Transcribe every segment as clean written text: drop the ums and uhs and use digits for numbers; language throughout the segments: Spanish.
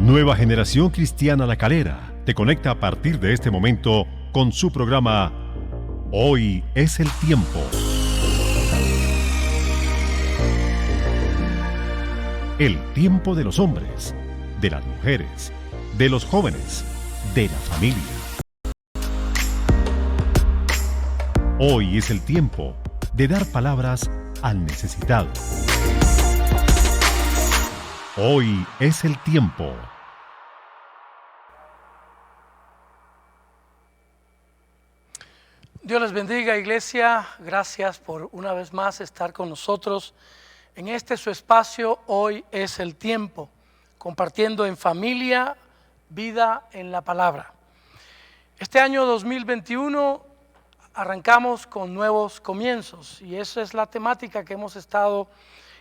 Nueva Generación Cristiana La Calera te conecta a partir de este momento con su programa Hoy es el Tiempo. El tiempo de los hombres, de las mujeres, de los jóvenes, de la familia. Hoy es el tiempo de dar palabras al necesitado. Hoy es el tiempo. Dios les bendiga, iglesia. Gracias por una vez más estar con nosotros en este su espacio. Hoy es el tiempo, compartiendo en familia, vida en la palabra. Este año 2021 arrancamos con nuevos comienzos y esa es la temática que hemos estado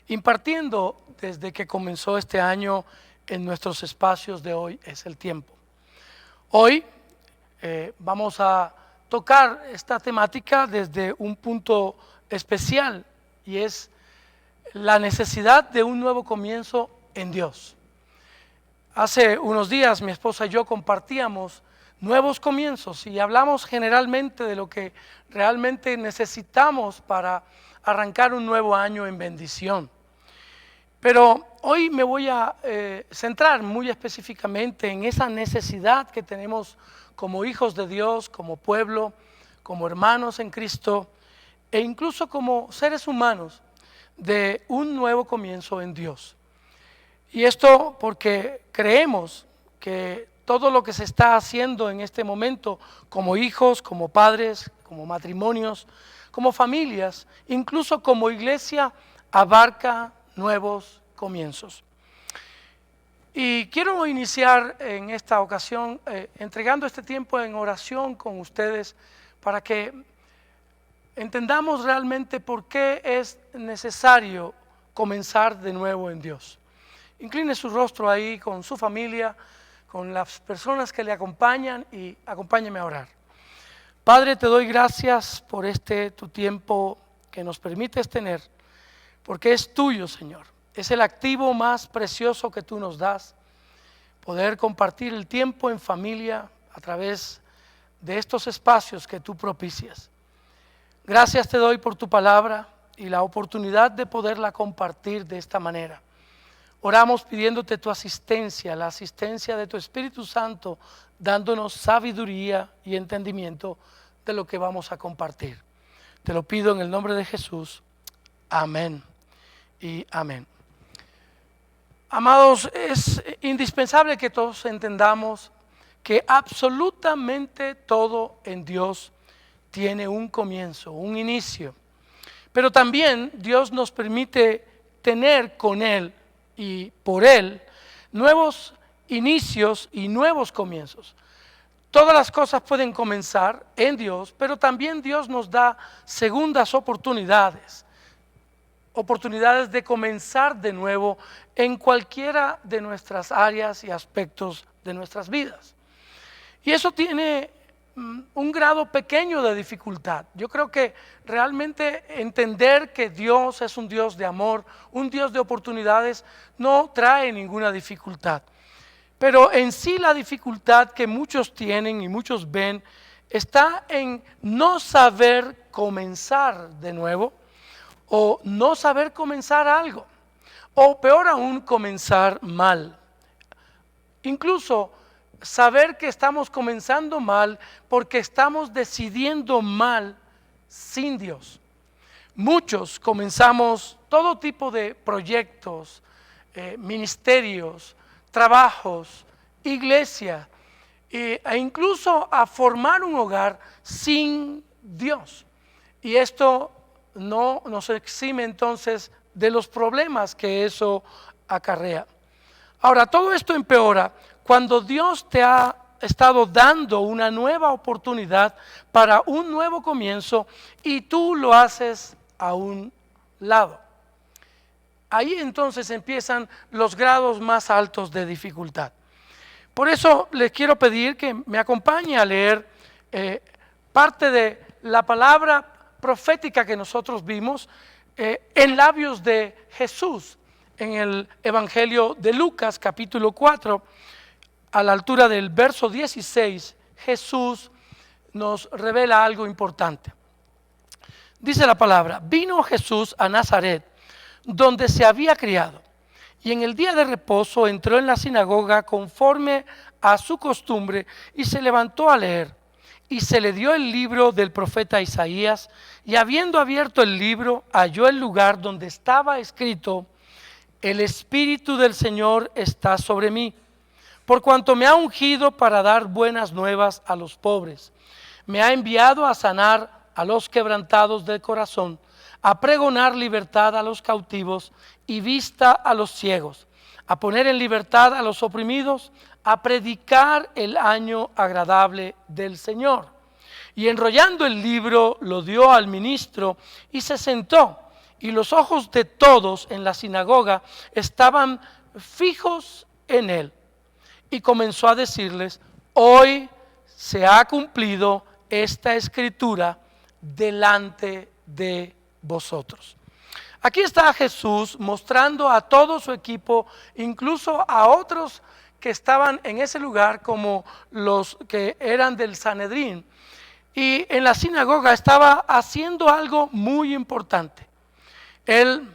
impartiendo desde que comenzó este año en nuestros espacios de Hoy es el Tiempo. Hoy vamos a tocar esta temática desde un punto especial y es la necesidad de un nuevo comienzo en Dios. Hace unos días mi esposa y yo compartíamos nuevos comienzos y hablamos generalmente de lo que realmente necesitamos para arrancar un nuevo año en bendición. Pero hoy me voy a centrar muy específicamente en esa necesidad que tenemos como hijos de Dios, como pueblo, como hermanos en Cristo e incluso como seres humanos de un nuevo comienzo en Dios. Y esto porque creemos que todo lo que se está haciendo en este momento como hijos, como padres, como matrimonios, como familias, incluso como iglesia, abarca nuevos comienzos. Y quiero iniciar en esta ocasión entregando este tiempo en oración con ustedes para que entendamos realmente por qué es necesario comenzar de nuevo en Dios. Incline su rostro ahí con su familia, con las personas que le acompañan y acompáñeme a orar. Padre, te doy gracias por tu tiempo que nos permites tener, porque es tuyo, Señor. Es el activo más precioso que tú nos das, poder compartir el tiempo en familia a través de estos espacios que tú propicias. Gracias te doy por tu palabra y la oportunidad de poderla compartir de esta manera. Oramos pidiéndote tu asistencia, la asistencia de tu Espíritu Santo, dándonos sabiduría y entendimiento de lo que vamos a compartir. Te lo pido en el nombre de Jesús. Amén y amén. Amados, es indispensable que todos entendamos que absolutamente todo en Dios tiene un comienzo, un inicio. Pero también Dios nos permite tener con Él y por Él nuevos inicios y nuevos comienzos. Todas las cosas pueden comenzar en Dios, pero también Dios nos da segundas oportunidades de comenzar de nuevo en cualquiera de nuestras áreas y aspectos de nuestras vidas. Y eso tiene un grado pequeño de dificultad. Yo creo que realmente entender que Dios es un Dios de amor, un Dios de oportunidades, no trae ninguna dificultad. Pero en sí la dificultad que muchos tienen y muchos ven está en no saber comenzar de nuevo, o no saber comenzar algo, o peor aún, comenzar mal. Incluso saber que estamos comenzando mal porque estamos decidiendo mal sin Dios. Muchos comenzamos todo tipo de proyectos, ministerios, trabajos, iglesia, e incluso a formar un hogar sin Dios. Y esto no nos exime entonces de los problemas que eso acarrea. Ahora, todo esto empeora cuando Dios te ha estado dando una nueva oportunidad para un nuevo comienzo y tú lo haces a un lado. Ahí entonces empiezan los grados más altos de dificultad. Por eso les quiero pedir que me acompañe a leer parte de la palabra profética que nosotros vimos en labios de Jesús en el Evangelio de Lucas capítulo 4 a la altura del verso 16, Jesús nos revela algo importante. Dice la palabra: vino Jesús a Nazaret, donde se había criado, y en el día de reposo entró en la sinagoga conforme a su costumbre y se levantó a leer. Y se le dio el libro del profeta Isaías, y habiendo abierto el libro, halló el lugar donde estaba escrito: el Espíritu del Señor está sobre mí, por cuanto me ha ungido para dar buenas nuevas a los pobres. Me ha enviado a sanar a los quebrantados de corazón, a pregonar libertad a los cautivos y vista a los ciegos, a poner en libertad a los oprimidos, a predicar el año agradable del Señor. Y enrollando el libro lo dio al ministro y se sentó, y los ojos de todos en la sinagoga estaban fijos en él. Y comenzó a decirles: hoy se ha cumplido esta escritura delante de vosotros. Aquí está Jesús mostrando a todo su equipo, incluso a otros que estaban en ese lugar, como los que eran del Sanedrín. Y en la sinagoga estaba haciendo algo muy importante. Él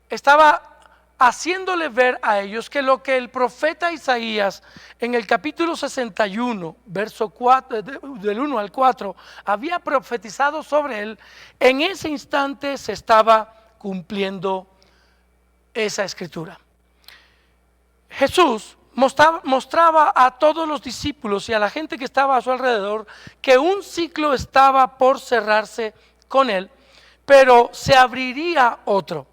estaba haciéndole ver a ellos que lo que el profeta Isaías en el capítulo 61, verso 4, del 1 al 4, había profetizado sobre él, en ese instante se estaba cumpliendo esa escritura. Jesús mostraba a todos los discípulos y a la gente que estaba a su alrededor que un ciclo estaba por cerrarse con él, pero se abriría otro.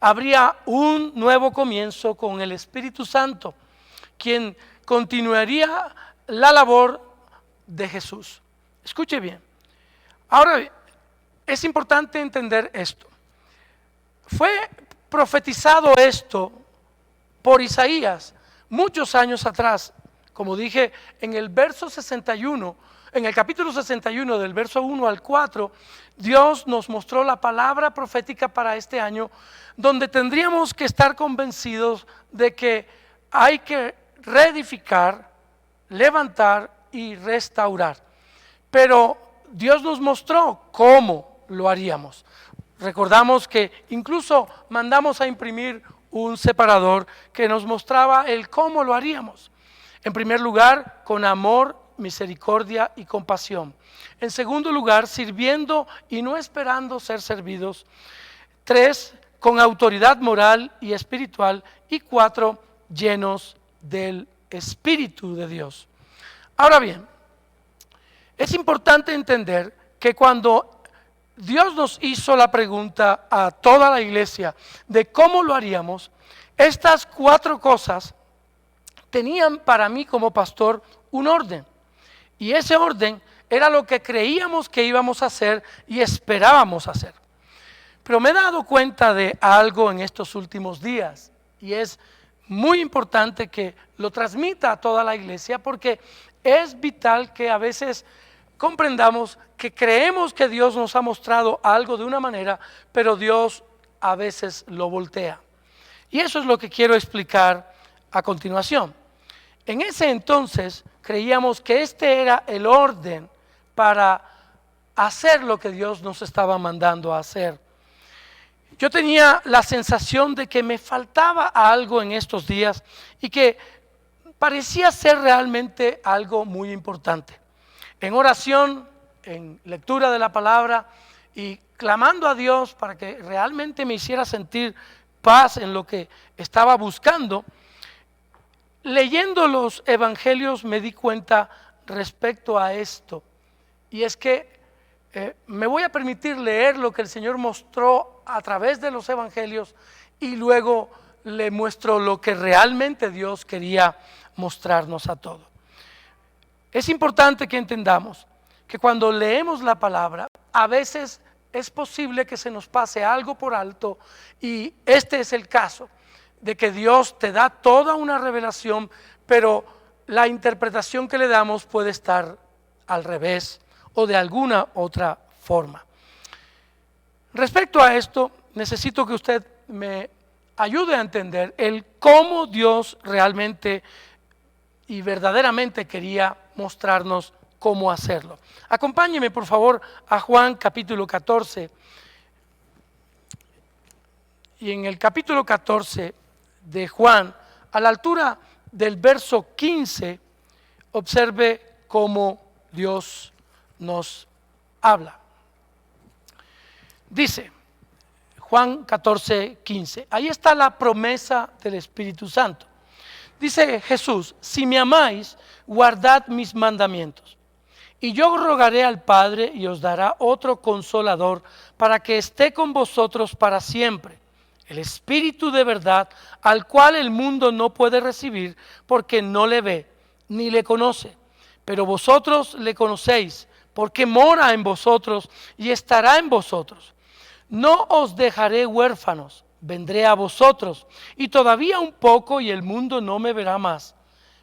Habría un nuevo comienzo con el Espíritu Santo, quien continuaría la labor de Jesús. Escuche bien. Ahora, es importante entender esto. Fue profetizado esto por Isaías muchos años atrás. Como dije, en el verso 61, en el capítulo 61, del verso 1 al 4, Dios nos mostró la palabra profética para este año, donde tendríamos que estar convencidos de que hay que reedificar, levantar y restaurar. Pero Dios nos mostró cómo lo haríamos. Recordamos que incluso mandamos a imprimir un separador que nos mostraba el cómo lo haríamos. En primer lugar, con amor, misericordia y compasión. En segundo lugar, sirviendo y no esperando ser servidos. 3, con autoridad moral y espiritual. Y 4, llenos del Espíritu de Dios. Ahora bien, es importante entender que cuando Dios nos hizo la pregunta a toda la iglesia de cómo lo haríamos, estas 4 cosas tenían para mí como pastor un orden. Y ese orden era lo que creíamos que íbamos a hacer y esperábamos hacer. Pero me he dado cuenta de algo en estos últimos días, y es muy importante que lo transmita a toda la iglesia, porque es vital que a veces comprendamos que creemos que Dios nos ha mostrado algo de una manera, pero Dios a veces lo voltea. Y eso es lo que quiero explicar a continuación. En ese entonces creíamos que este era el orden para hacer lo que Dios nos estaba mandando a hacer. Yo tenía la sensación de que me faltaba algo en estos días y que parecía ser realmente algo muy importante. En oración, en lectura de la palabra y clamando a Dios para que realmente me hiciera sentir paz en lo que estaba buscando, leyendo los evangelios me di cuenta respecto a esto. Y es que me voy a permitir leer lo que el Señor mostró a través de los evangelios y luego le muestro lo que realmente Dios quería mostrarnos a todos. Es importante que entendamos que cuando leemos la palabra, a veces es posible que se nos pase algo por alto, y este es el caso de que Dios te da toda una revelación, pero la interpretación que le damos puede estar al revés o de alguna otra forma. Respecto a esto, necesito que usted me ayude a entender el cómo Dios realmente y verdaderamente quería mostrarnos cómo hacerlo. Acompáñeme por favor a Juan capítulo 14. Y en el capítulo 14 de Juan, a la altura del verso 15, observe cómo Dios nos habla. Dice Juan 14, 15, ahí está la promesa del Espíritu Santo. Dice Jesús: si me amáis, guardad mis mandamientos. Y yo rogaré al Padre y os dará otro consolador para que esté con vosotros para siempre, el Espíritu de verdad, al cual el mundo no puede recibir porque no le ve ni le conoce. Pero vosotros le conocéis porque mora en vosotros y estará en vosotros. No os dejaré huérfanos, vendré a vosotros, y todavía un poco y el mundo no me verá más.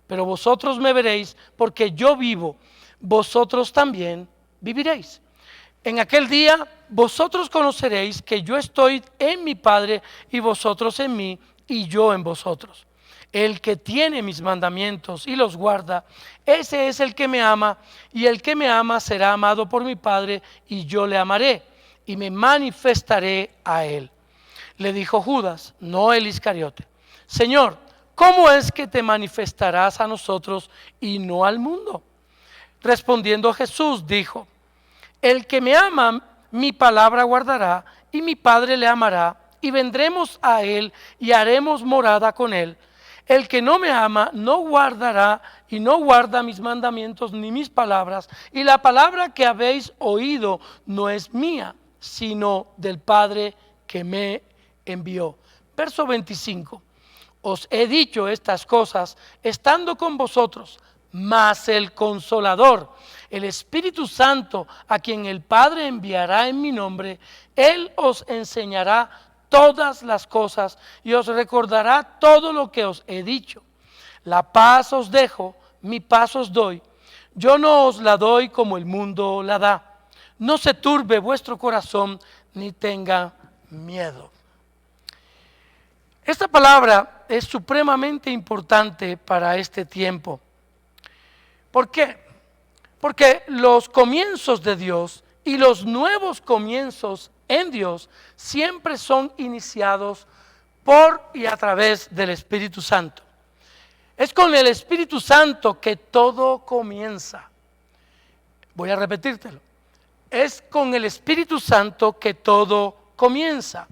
Pero vosotros me veréis, porque yo vivo, vosotros también viviréis. En aquel día vosotros conoceréis que yo estoy en mi Padre y vosotros en mí y yo en vosotros. El que tiene mis mandamientos y los guarda, ese es el que me ama, y el que me ama será amado por mi Padre y yo le amaré y me manifestaré a él. Le dijo Judas, no el Iscariote: Señor, ¿cómo es que te manifestarás a nosotros y no al mundo? Respondiendo Jesús dijo: el que me ama, mi palabra guardará, y mi Padre le amará, y vendremos a él y haremos morada con él. El que no me ama no guardará y no guarda mis mandamientos ni mis palabras, y la palabra que habéis oído no es mía, sino del Padre que me envió. Verso 25. Os he dicho estas cosas estando con vosotros, mas el Consolador, el Espíritu Santo, a quien el Padre enviará en mi nombre, Él os enseñará todas las cosas y os recordará todo lo que os he dicho. La paz os dejo, mi paz os doy. Yo no os la doy como el mundo la da. No se turbe vuestro corazón ni tenga miedo. Esta palabra es supremamente importante para este tiempo. ¿Por qué? Porque los comienzos de Dios y los nuevos comienzos en Dios siempre son iniciados por y a través del Espíritu Santo. Es con el Espíritu Santo que todo comienza. Voy a repetírtelo. Es con el Espíritu Santo que todo comienza.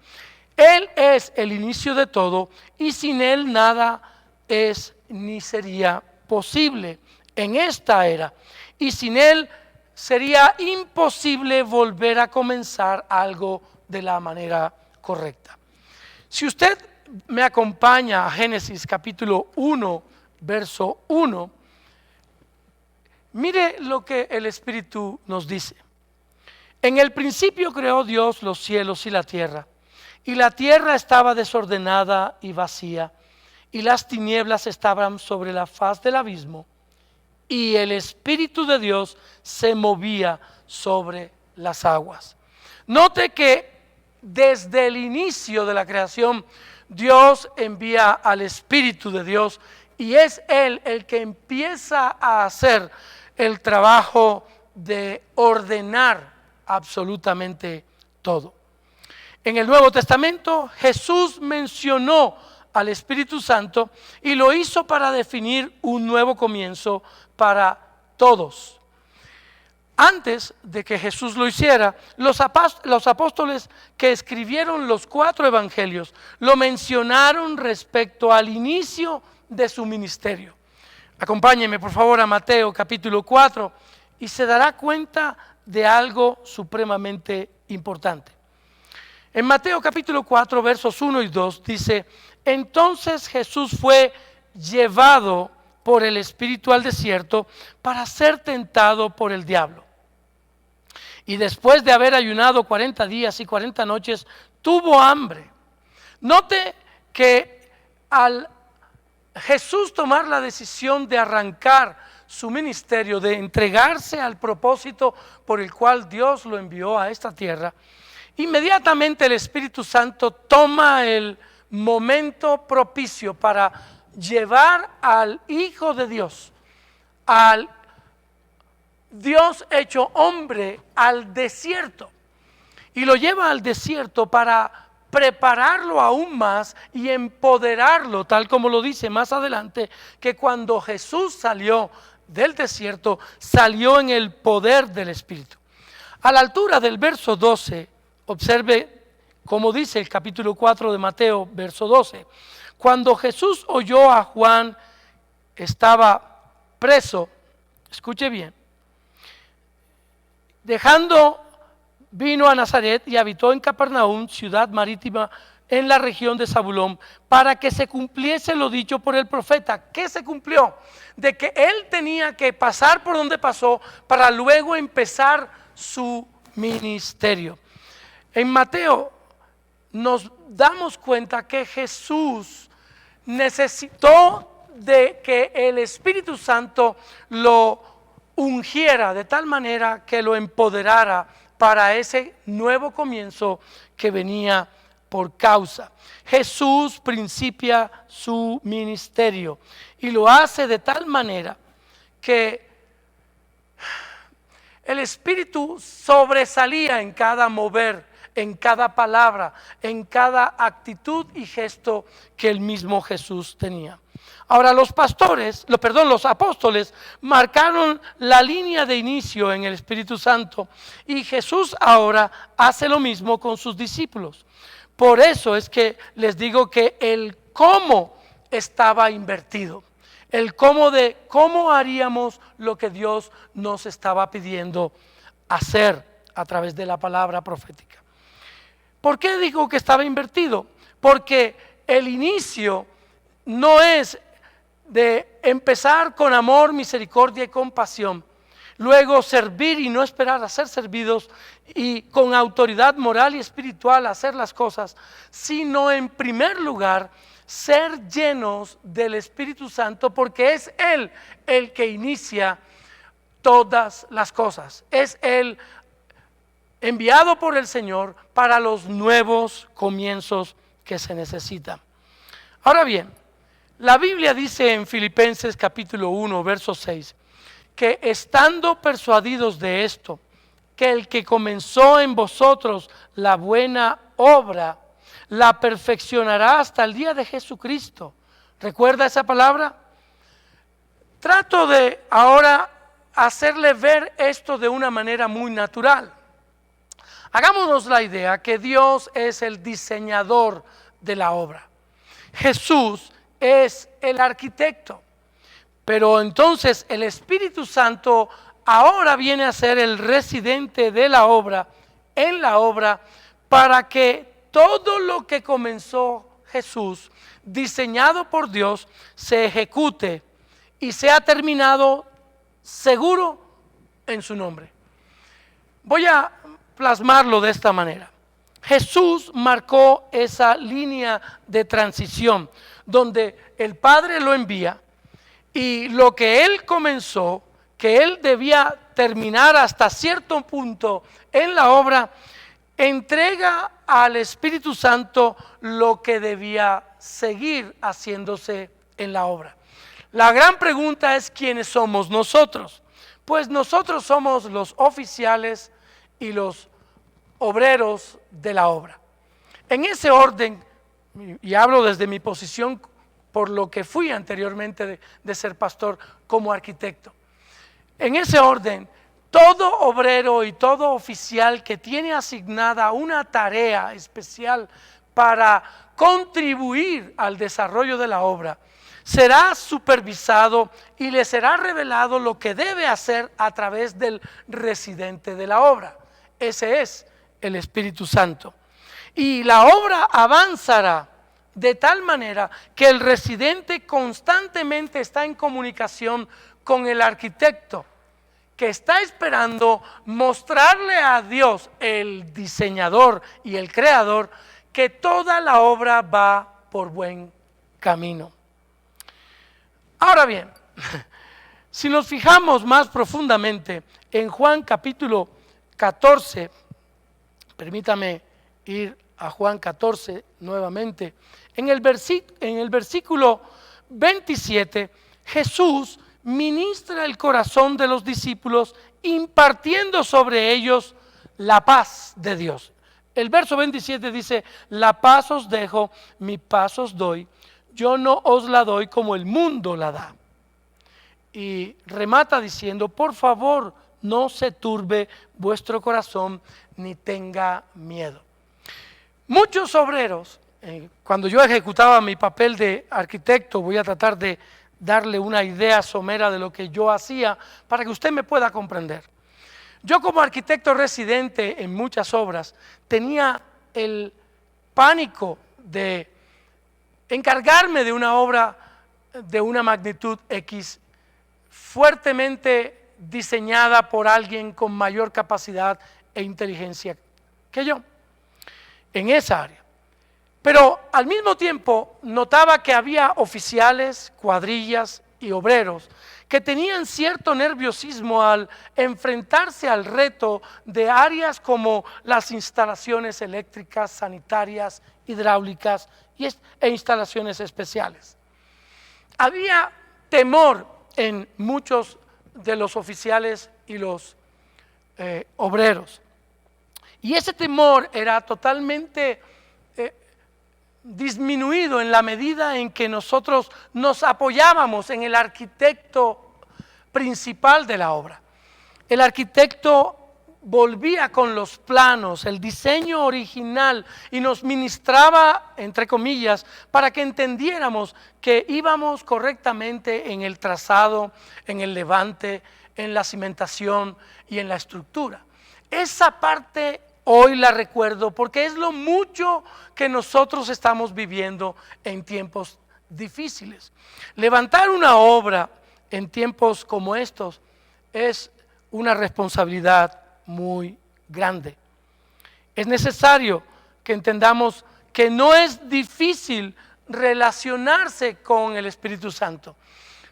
Él es el inicio de todo y sin Él nada es ni sería posible en esta era. Y sin Él sería imposible volver a comenzar algo de la manera correcta. Si usted me acompaña a Génesis capítulo 1, verso 1, mire lo que el Espíritu nos dice. En el principio creó Dios los cielos y la tierra estaba desordenada y vacía, y las tinieblas estaban sobre la faz del abismo, y el Espíritu de Dios se movía sobre las aguas. Note que desde el inicio de la creación, Dios envía al Espíritu de Dios, y es Él el que empieza a hacer el trabajo de ordenar absolutamente todo. En el Nuevo Testamento, Jesús mencionó al Espíritu Santo y lo hizo para definir un nuevo comienzo para todos. Antes de que Jesús lo hiciera, los apóstoles que escribieron los 4 evangelios lo mencionaron respecto al inicio de su ministerio. Acompáñenme por favor a Mateo capítulo 4 y se dará cuenta de algo supremamente importante. En Mateo capítulo 4 versos 1 y 2 dice: entonces Jesús fue llevado por el Espíritu al desierto para ser tentado por el diablo. Y después de haber ayunado 40 días y 40 noches, tuvo hambre. Note que al Jesús tomar la decisión de arrancar su ministerio, de entregarse al propósito por el cual Dios lo envió a esta tierra, inmediatamente el Espíritu Santo toma el momento propicio para llevar al Hijo de Dios, al Dios hecho hombre, al desierto. Y lo lleva al desierto para prepararlo aún más y empoderarlo, tal como lo dice más adelante, que cuando Jesús salió del desierto, salió en el poder del Espíritu. A la altura del verso 12, observe cómo dice el capítulo 4 de Mateo, verso 12. Cuando Jesús oyó a Juan, estaba preso, escuche bien, vino a Nazaret y habitó en Capernaum, ciudad marítima en la región de Zabulón, para que se cumpliese lo dicho por el profeta. ¿Qué se cumplió? De que él tenía que pasar por donde pasó para luego empezar su ministerio. En Mateo nos damos cuenta que Jesús necesitó de que el Espíritu Santo lo ungiera de tal manera que lo empoderara para ese nuevo comienzo que venía por causa. Jesús principia su ministerio y lo hace de tal manera que el Espíritu sobresalía en cada mover, en cada palabra, en cada actitud y gesto que el mismo Jesús tenía. Ahora los apóstoles marcaron la línea de inicio en el Espíritu Santo y Jesús ahora hace lo mismo con sus discípulos. Por eso es que les digo que el cómo estaba invertido. El cómo haríamos lo que Dios nos estaba pidiendo hacer a través de la palabra profética. ¿Por qué digo que estaba invertido? Porque el inicio no es de empezar con amor, misericordia y compasión, luego servir y no esperar a ser servidos y con autoridad moral y espiritual hacer las cosas, sino en primer lugar ser llenos del Espíritu Santo, porque es Él el que inicia todas las cosas, es Él enviado por el Señor para los nuevos comienzos que se necesitan. Ahora bien, la Biblia dice en Filipenses capítulo 1, verso 6, que estando persuadidos de esto, que el que comenzó en vosotros la buena obra, la perfeccionará hasta el día de Jesucristo. ¿Recuerda esa palabra? Trato de ahora hacerle ver esto de una manera muy natural. Hagámonos la idea que Dios es el diseñador de la obra. Jesús es el arquitecto, pero entonces el Espíritu Santo ahora viene a ser el residente de la obra, en la obra, para que todo lo que comenzó Jesús, diseñado por Dios, se ejecute y sea terminado seguro en su nombre. Voy a plasmarlo de esta manera. Jesús marcó esa línea de transición donde el Padre lo envía y lo que Él comenzó, que Él debía terminar hasta cierto punto en la obra, entrega al Espíritu Santo lo que debía seguir haciéndose en la obra. La gran pregunta es: ¿quiénes somos nosotros? Pues nosotros somos los oficiales y los obreros de la obra. En ese orden, y hablo desde mi posición por lo que fui anteriormente de ser pastor como arquitecto. En ese orden, todo obrero y todo oficial que tiene asignada una tarea especial para contribuir al desarrollo de la obra, será supervisado y le será revelado lo que debe hacer a través del residente de la obra. Ese es el Espíritu Santo. Y la obra avanzará de tal manera que el residente constantemente está en comunicación con el arquitecto, que está esperando mostrarle a Dios, el diseñador y el creador, que toda la obra va por buen camino. Ahora bien, si nos fijamos más profundamente en Juan capítulo 14, permítame ir a Juan 14 nuevamente. En el versículo 27, Jesús ministra el corazón de los discípulos impartiendo sobre ellos la paz de Dios. El verso 27 dice: la paz os dejo, mi paz os doy, yo no os la doy como el mundo la da. Y remata diciendo: por favor, no se turbe vuestro corazón ni tenga miedo. Muchos obreros, cuando yo ejecutaba mi papel de arquitecto, voy a tratar de darle una idea somera de lo que yo hacía para que usted me pueda comprender. Yo, como arquitecto residente en muchas obras, tenía el pánico de encargarme de una obra de una magnitud X, fuertemente diseñada por alguien con mayor capacidad e inteligencia que yo en esa área. Pero al mismo tiempo notaba que había oficiales, cuadrillas y obreros que tenían cierto nerviosismo al enfrentarse al reto de áreas como las instalaciones eléctricas, sanitarias, hidráulicas e instalaciones especiales. Había temor en muchos de los oficiales y los obreros. Y ese temor era totalmente disminuido en la medida en que nosotros nos apoyábamos en el arquitecto principal de la obra. El arquitecto volvía con los planos, el diseño original, y nos ministraba, entre comillas, para que entendiéramos que íbamos correctamente en el trazado, en el levante, en la cimentación y en la estructura. Esa parte hoy la recuerdo porque es lo mucho que nosotros estamos viviendo en tiempos difíciles. Levantar una obra en tiempos como estos es una responsabilidad muy grande. Es necesario que entendamos que no es difícil relacionarse con el Espíritu Santo.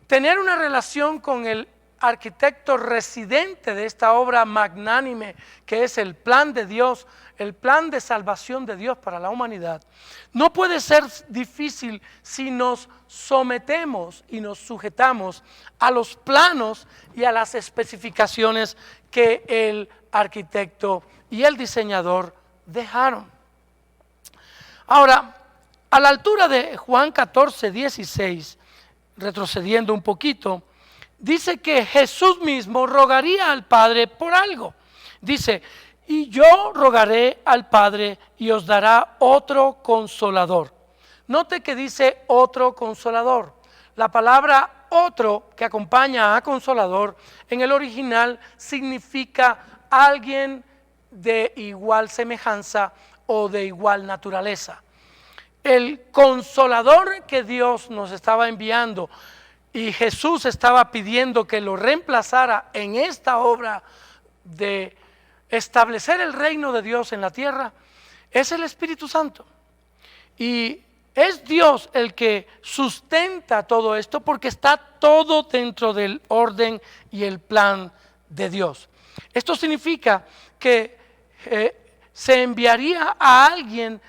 Tener una relación con el arquitecto residente de esta obra magnánime que es el plan de Dios, el plan de salvación de Dios para la humanidad, no puede ser difícil si nos sometemos y nos sujetamos a los planos y a las especificaciones que el arquitecto y el diseñador dejaron. Ahora, a la altura de Juan 14, 16, retrocediendo un poquito, dice que Jesús mismo rogaría al Padre por algo. Dice: y yo rogaré al Padre y os dará otro consolador. Note que dice otro consolador. La palabra otro que acompaña a consolador en el original significa alguien de igual semejanza o de igual naturaleza. El consolador que Dios nos estaba enviando y Jesús estaba pidiendo que lo reemplazara en esta obra de establecer el reino de Dios en la tierra, es el Espíritu Santo. Y es Dios el que sustenta todo esto porque está todo dentro del orden y el plan de Dios. Esto significa que se enviaría a alguien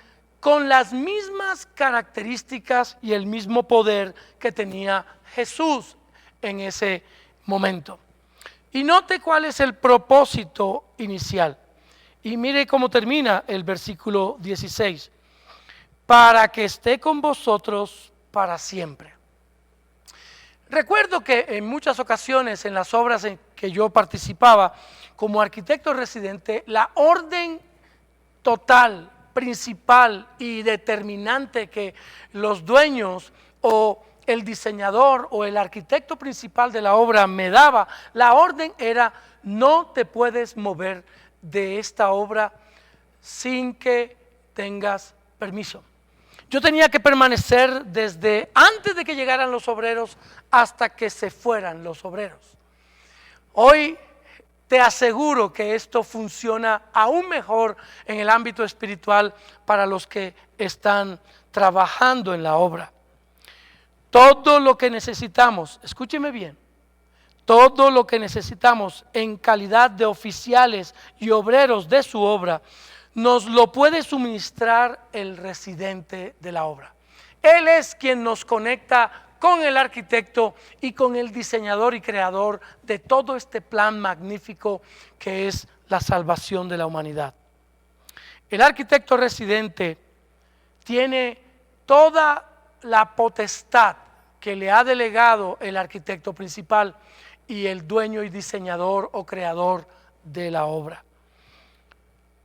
con las mismas características y el mismo poder que tenía Jesús en ese momento. Y note cuál es el propósito inicial. Y mire cómo termina el versículo 16. Para que esté con vosotros para siempre. Recuerdo que en muchas ocasiones en las obras en que yo participaba como arquitecto residente, la orden total, principal y determinante que los dueños o el diseñador o el arquitecto principal de la obra me daba, la orden era: no te puedes mover de esta obra sin que tengas permiso. Yo tenía que permanecer desde antes de que llegaran los obreros hasta que se fueran los obreros. Hoy te aseguro que esto funciona aún mejor en el ámbito espiritual para los que están trabajando en la obra. Todo lo que necesitamos, escúcheme bien, todo lo que necesitamos en calidad de oficiales y obreros de su obra, nos lo puede suministrar el residente de la obra. Él es quien nos conecta con el arquitecto y con el diseñador y creador de todo este plan magnífico que es la salvación de la humanidad. El arquitecto residente tiene toda la potestad que le ha delegado el arquitecto principal y el dueño y diseñador o creador de la obra.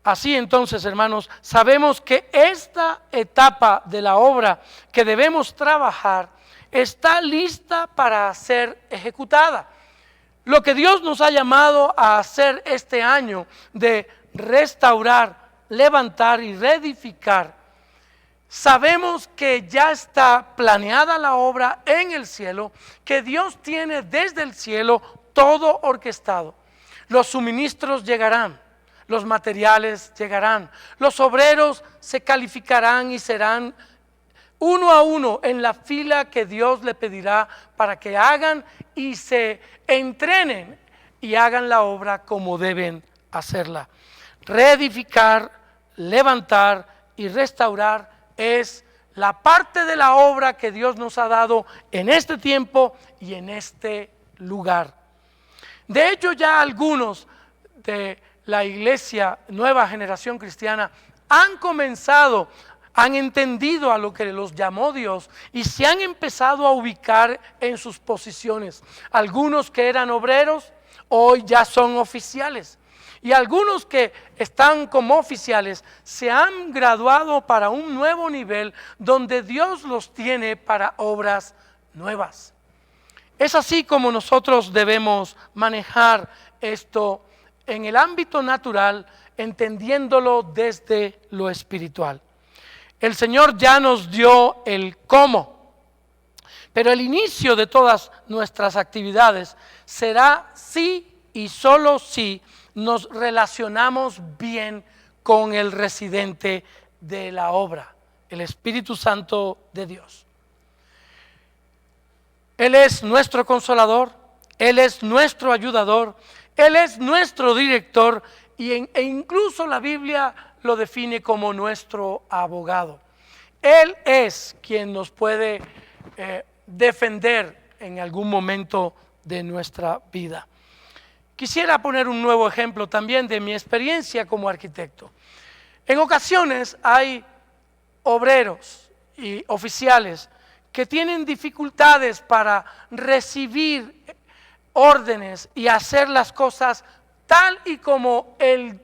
Así entonces, hermanos, sabemos que esta etapa de la obra que debemos trabajar está lista para ser ejecutada. Lo que Dios nos ha llamado a hacer este año de restaurar, levantar y reedificar, sabemos que ya está planeada la obra en el cielo, que Dios tiene desde el cielo todo orquestado. Los suministros llegarán, los materiales llegarán, los obreros se calificarán y serán uno a uno en la fila que Dios le pedirá para que hagan y se entrenen y hagan la obra como deben hacerla. Reedificar, levantar y restaurar es la parte de la obra que Dios nos ha dado en este tiempo y en este lugar. De hecho, ya algunos de la iglesia Nueva Generación Cristiana han entendido a lo que los llamó Dios y se han empezado a ubicar en sus posiciones. Algunos que eran obreros hoy ya son oficiales. Y algunos que están como oficiales se han graduado para un nuevo nivel donde Dios los tiene para obras nuevas. Es así como nosotros debemos manejar esto en el ámbito natural, entendiéndolo desde lo espiritual. El Señor ya nos dio el cómo, pero el inicio de todas nuestras actividades será si y solo si nos relacionamos bien con el residente de la obra, el Espíritu Santo de Dios. Él es nuestro consolador, Él es nuestro ayudador, Él es nuestro director e incluso la Biblia lo define como nuestro abogado. Él es quien nos puede defender en algún momento de nuestra vida. Quisiera poner un nuevo ejemplo también de mi experiencia como arquitecto. En ocasiones hay obreros y oficiales que tienen dificultades para recibir órdenes y hacer las cosas tal y como el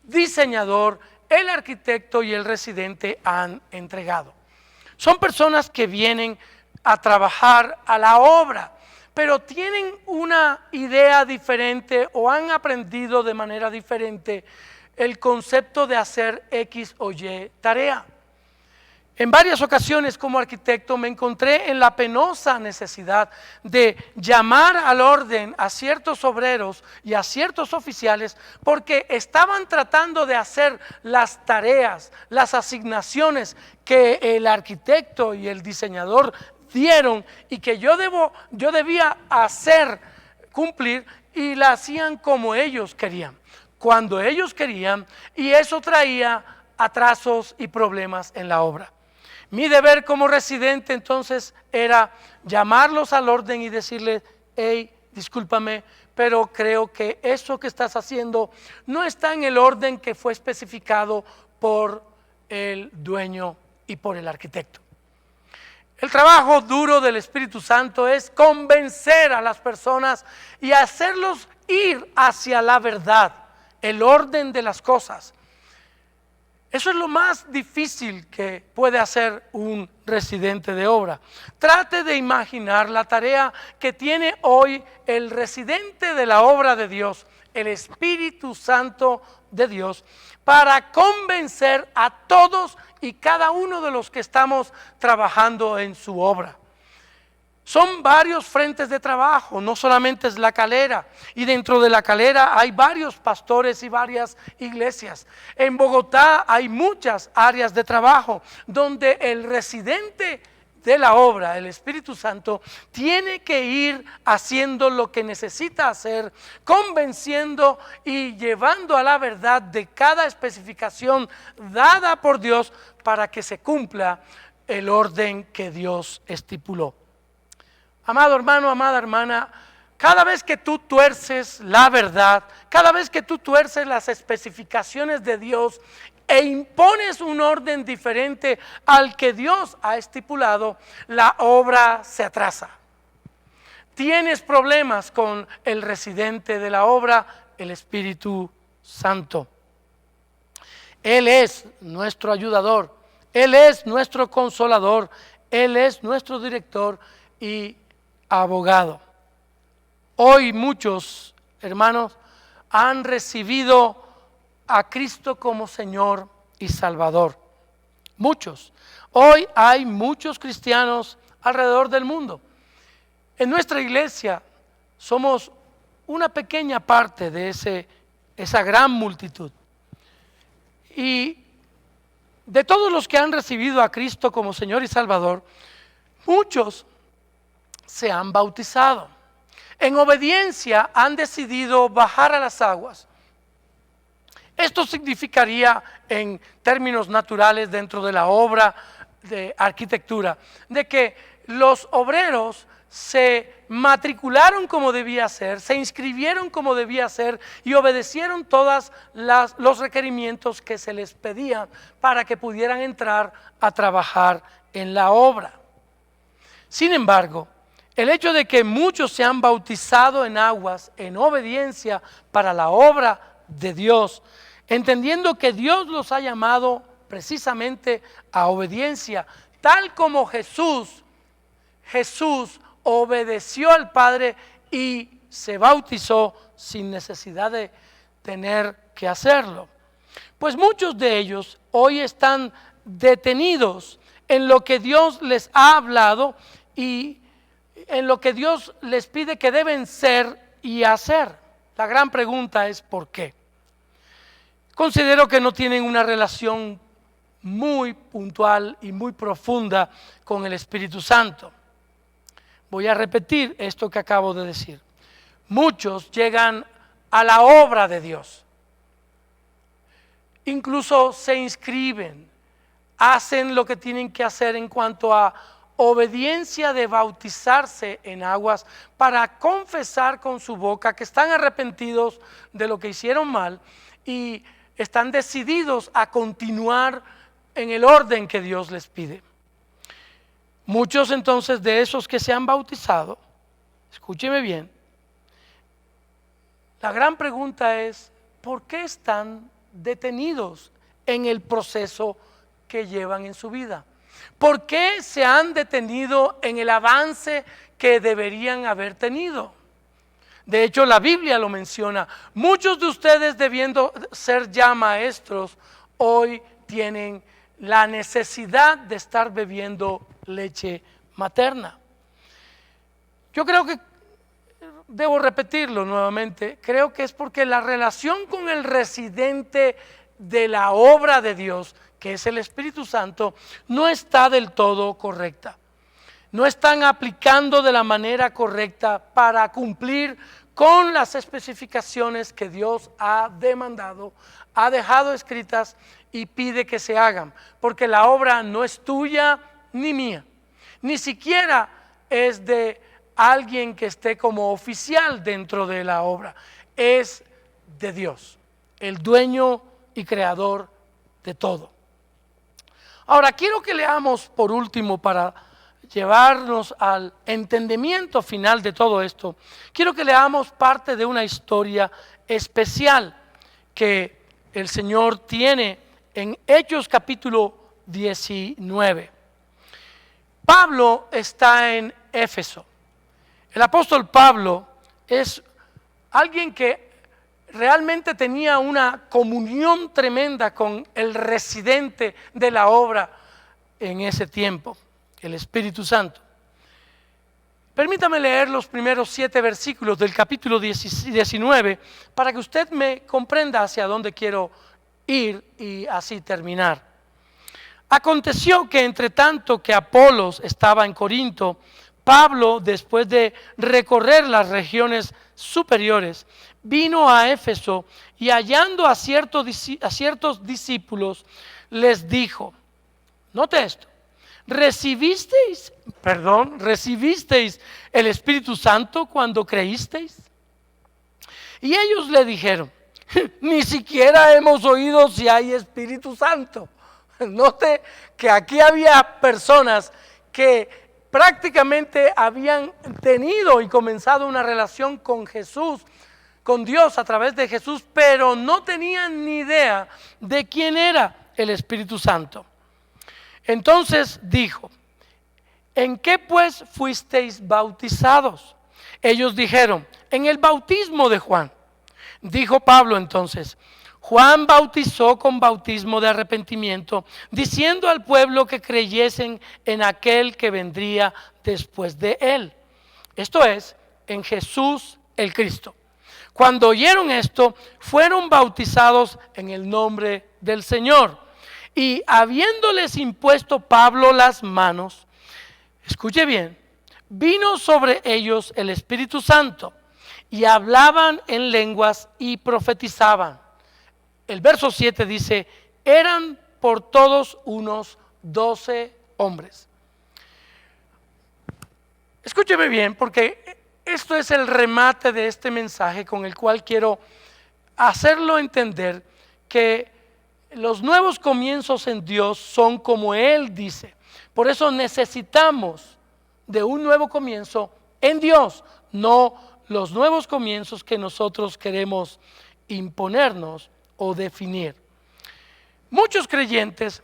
diseñador, el arquitecto y el residente han entregado. Son personas que vienen a trabajar a la obra, pero tienen una idea diferente o han aprendido de manera diferente el concepto de hacer X o Y tarea. En varias ocasiones como arquitecto me encontré en la penosa necesidad de llamar al orden a ciertos obreros y a ciertos oficiales porque estaban tratando de hacer las tareas, las asignaciones que el arquitecto y el diseñador dieron y que yo debía hacer cumplir, y la hacían como ellos querían, cuando ellos querían, y eso traía atrasos y problemas en la obra. Mi deber como residente entonces era llamarlos al orden y decirles: hey, discúlpame, pero creo que eso que estás haciendo no está en el orden que fue especificado por el dueño y por el arquitecto. El trabajo duro del Espíritu Santo es convencer a las personas y hacerlos ir hacia la verdad, el orden de las cosas. Eso es lo más difícil que puede hacer un residente de obra. Trate de imaginar la tarea que tiene hoy el residente de la obra de Dios, el Espíritu Santo de Dios, para convencer a todos y cada uno de los que estamos trabajando en su obra. Son varios frentes de trabajo, no solamente es La Calera, y dentro de La Calera hay varios pastores y varias iglesias. En Bogotá hay muchas áreas de trabajo donde el residente de la obra, el Espíritu Santo, tiene que ir haciendo lo que necesita hacer, convenciendo y llevando a la verdad de cada especificación dada por Dios para que se cumpla el orden que Dios estipuló. Amado hermano, amada hermana, cada vez que tú tuerces la verdad, cada vez que tú tuerces las especificaciones de Dios e impones un orden diferente al que Dios ha estipulado, la obra se atrasa. Tienes problemas con el residente de la obra, el Espíritu Santo. Él es nuestro ayudador, Él es nuestro consolador, Él es nuestro director y abogado. Hoy muchos hermanos han recibido a Cristo como Señor y Salvador. Muchos. Hoy hay muchos cristianos alrededor del mundo. En nuestra iglesia somos una pequeña parte de esa gran multitud. Y de todos los que han recibido a Cristo como Señor y Salvador, muchos se han bautizado. En obediencia han decidido bajar a las aguas. Esto significaría, en términos naturales dentro de la obra de arquitectura, de que los obreros se matricularon como debía ser, se inscribieron como debía ser y obedecieron todos los requerimientos que se les pedían para que pudieran entrar a trabajar en la obra. Sin embargo, el hecho de que muchos se han bautizado en aguas en obediencia para la obra de Dios, entendiendo que Dios los ha llamado precisamente a obediencia, tal como Jesús obedeció al Padre y se bautizó sin necesidad de tener que hacerlo. Pues muchos de ellos hoy están detenidos en lo que Dios les ha hablado y en lo que Dios les pide que deben ser y hacer. La gran pregunta es ¿por qué? Considero que no tienen una relación muy puntual y muy profunda con el Espíritu Santo. Voy a repetir esto que acabo de decir. Muchos llegan a la obra de Dios. Incluso se inscriben, hacen lo que tienen que hacer en cuanto a obediencia de bautizarse en aguas para confesar con su boca que están arrepentidos de lo que hicieron mal y están decididos a continuar en el orden que Dios les pide. Muchos entonces de esos que se han bautizado, escúcheme bien, la gran pregunta es, ¿por qué están detenidos en el proceso que llevan en su vida? ¿Por qué se han detenido en el avance que deberían haber tenido? De hecho, la Biblia lo menciona. Muchos de ustedes, debiendo ser ya maestros, hoy tienen la necesidad de estar bebiendo leche materna. Yo creo que, debo repetirlo nuevamente, creo que es porque la relación con el residente de la obra de Dios, que es el Espíritu Santo, no está del todo correcta. No están aplicando de la manera correcta para cumplir con las especificaciones que Dios ha demandado, ha dejado escritas y pide que se hagan, porque la obra no es tuya ni mía, ni siquiera es de alguien que esté como oficial dentro de la obra, es de Dios, el dueño y creador de todo. Ahora quiero que leamos por último, para llevarnos al entendimiento final de todo esto, quiero que leamos parte de una historia especial que el Señor tiene en Hechos capítulo 19. Pablo está en Éfeso. El apóstol Pablo es alguien que realmente tenía una comunión tremenda con el residente de la obra en ese tiempo, el Espíritu Santo. Permítame leer los primeros 7 versículos del capítulo 19 para que usted me comprenda hacia dónde quiero ir y así terminar. Aconteció que entre tanto que Apolos estaba en Corinto, Pablo, después de recorrer las regiones superiores, vino a Éfeso y hallando a ciertos discípulos, les dijo, note esto, ¿recibisteis el Espíritu Santo cuando creísteis? Y ellos le dijeron, ni siquiera hemos oído si hay Espíritu Santo. Note que aquí había personas que prácticamente habían tenido y comenzado una relación con Jesús, con Dios a través de Jesús, pero no tenían ni idea de quién era el Espíritu Santo. Entonces dijo, ¿en qué pues fuisteis bautizados? Ellos dijeron, en el bautismo de Juan. Dijo Pablo entonces, Juan bautizó con bautismo de arrepentimiento, diciendo al pueblo que creyesen en aquel que vendría después de él. Esto es, en Jesús el Cristo. Cuando oyeron esto, fueron bautizados en el nombre del Señor. Y habiéndoles impuesto Pablo las manos, escuche bien, vino sobre ellos el Espíritu Santo y hablaban en lenguas y profetizaban. El verso 7 dice, eran por todos unos 12 hombres. Escúcheme bien, porque esto es el remate de este mensaje con el cual quiero hacerlo entender que los nuevos comienzos en Dios son como Él dice. Por eso necesitamos de un nuevo comienzo en Dios, no los nuevos comienzos que nosotros queremos imponernos o definir. Muchos creyentes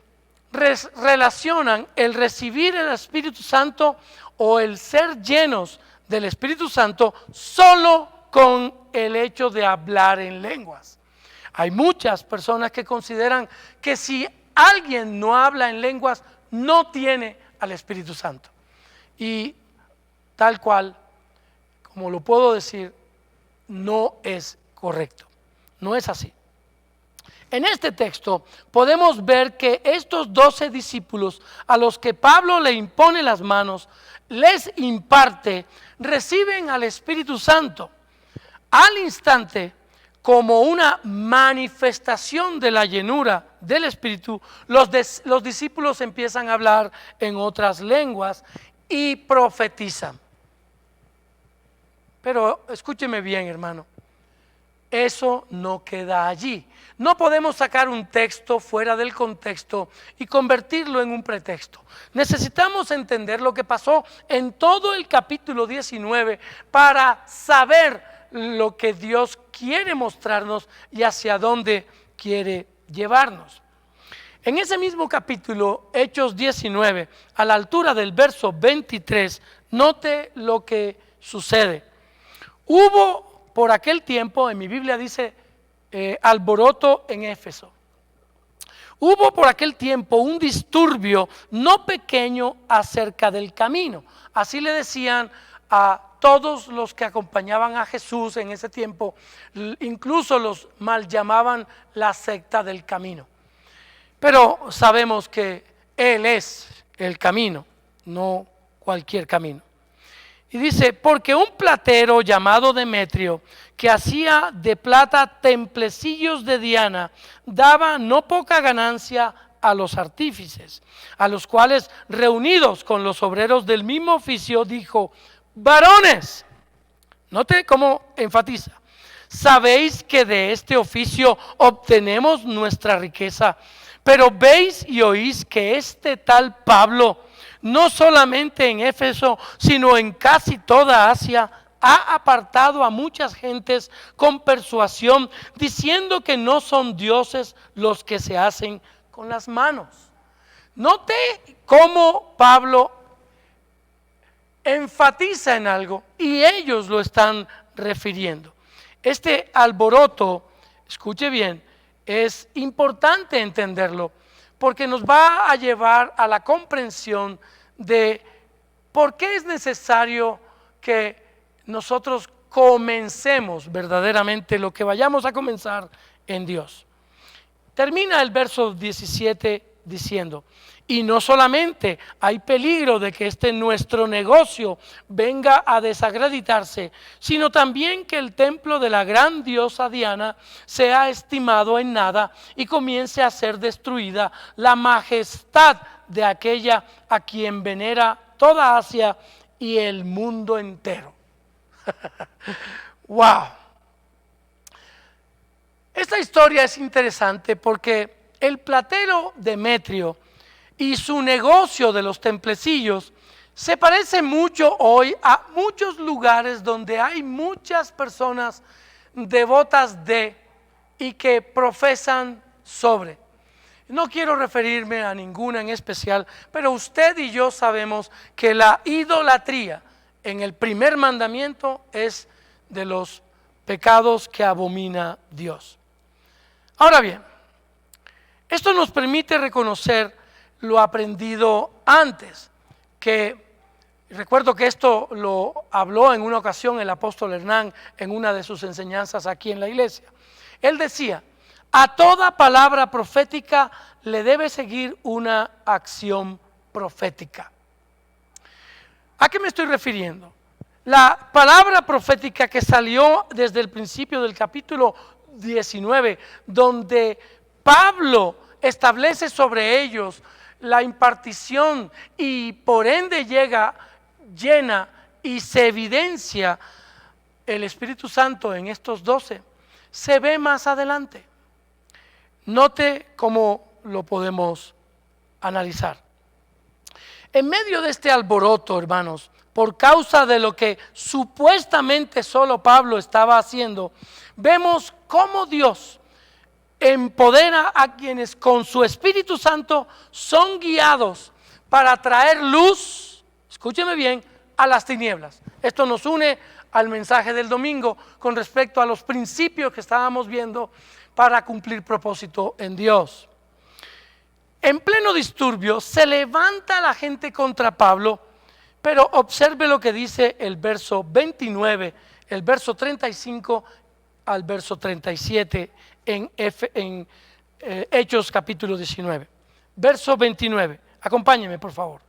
relacionan el recibir el Espíritu Santo o el ser llenos del Espíritu Santo solo con el hecho de hablar en lenguas. Hay muchas personas que consideran que si alguien no habla en lenguas, no tiene al Espíritu Santo. Y tal cual, como lo puedo decir, no es correcto. No es así. En este texto podemos ver que estos 12 discípulos a los que Pablo le impone las manos, les imparte, reciben al Espíritu Santo al instante como una manifestación de la llenura del Espíritu. Los discípulos empiezan a hablar en otras lenguas y profetizan. Pero escúcheme bien, hermano, eso no queda allí. No podemos sacar un texto fuera del contexto y convertirlo en un pretexto. Necesitamos entender lo que pasó en todo el capítulo 19 para saber lo que Dios quiere mostrarnos y hacia dónde quiere llevarnos. En ese mismo capítulo, Hechos 19, a la altura del verso 23, note lo que sucede. Hubo por aquel tiempo, en mi Biblia dice, alboroto en Éfeso. Hubo por aquel tiempo un disturbio no pequeño acerca del camino. Así le decían a todos los que acompañaban a Jesús en ese tiempo, incluso los mal llamaban la secta del camino. Pero sabemos que Él es el camino, no cualquier camino. Y dice, porque un platero llamado Demetrio, que hacía de plata templecillos de Diana, daba no poca ganancia a los artífices, a los cuales reunidos con los obreros del mismo oficio, dijo, varones, note cómo enfatiza, sabéis que de este oficio obtenemos nuestra riqueza, pero veis y oís que este tal Pablo, no solamente en Éfeso, sino en casi toda Asia, ha apartado a muchas gentes con persuasión, diciendo que no son dioses los que se hacen con las manos. Note cómo Pablo enfatiza en algo y ellos lo están refiriendo. Este alboroto, escuche bien, es importante entenderlo, porque nos va a llevar a la comprensión de por qué es necesario que nosotros comencemos verdaderamente lo que vayamos a comenzar en Dios. Termina el verso 17 diciendo. Y no solamente hay peligro de que nuestro negocio venga a desacreditarse, sino también que el templo de la gran diosa Diana sea estimado en nada y comience a ser destruida la majestad de aquella a quien venera toda Asia y el mundo entero. ¡Wow! Esta historia es interesante porque el platero Demetrio y su negocio de los templecillos se parece mucho hoy a muchos lugares donde hay muchas personas devotas de y que profesan sobre. No quiero referirme a ninguna en especial, pero usted y yo sabemos que la idolatría en el primer mandamiento es de los pecados que abomina Dios. Ahora bien, esto nos permite reconocer lo aprendido antes, que recuerdo que esto lo habló en una ocasión el apóstol Hernán en una de sus enseñanzas aquí en la iglesia. Él decía, a toda palabra profética le debe seguir una acción profética. ¿A qué me estoy refiriendo? La palabra profética que salió desde el principio del capítulo 19, donde Pablo establece sobre ellos la impartición y por ende llena y se evidencia el Espíritu Santo en estos 12, se ve más adelante. Note cómo lo podemos analizar. En medio de este alboroto, hermanos, por causa de lo que supuestamente solo Pablo estaba haciendo, vemos cómo Dios empodera a quienes con su Espíritu Santo son guiados para traer luz, escúcheme bien, a las tinieblas. Esto nos une al mensaje del domingo con respecto a los principios que estábamos viendo para cumplir propósito en Dios. En pleno disturbio se levanta la gente contra Pablo, pero observe lo que dice el verso 29, el verso 35 al verso 37 en Hechos capítulo 19. Verso 29, acompáñenme por favor.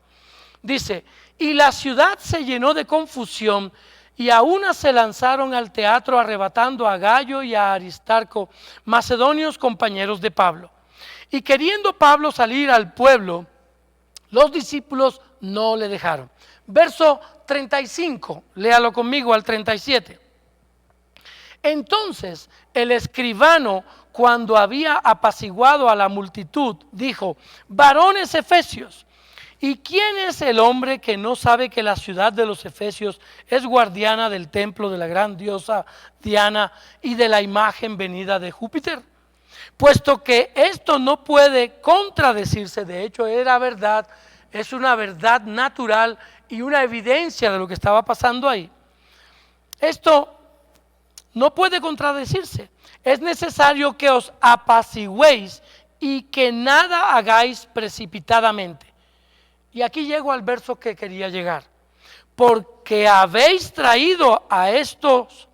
Dice, y la ciudad se llenó de confusión y a una se lanzaron al teatro arrebatando a Gayo y a Aristarco, macedonios compañeros de Pablo. Y queriendo Pablo salir al pueblo, los discípulos no le dejaron. Verso 35, léalo conmigo al 37. Entonces el escribano, cuando había apaciguado a la multitud, dijo, varones efesios, ¿y quién es el hombre que no sabe que la ciudad de los efesios es guardiana del templo de la gran diosa Diana y de la imagen venida de Júpiter? Puesto que esto no puede contradecirse, de hecho era verdad, es una verdad natural y una evidencia de lo que estaba pasando ahí. Esto no puede contradecirse. Es necesario que os apaciguéis y que nada hagáis precipitadamente. Y aquí llego al verso que quería llegar. Porque habéis traído a estos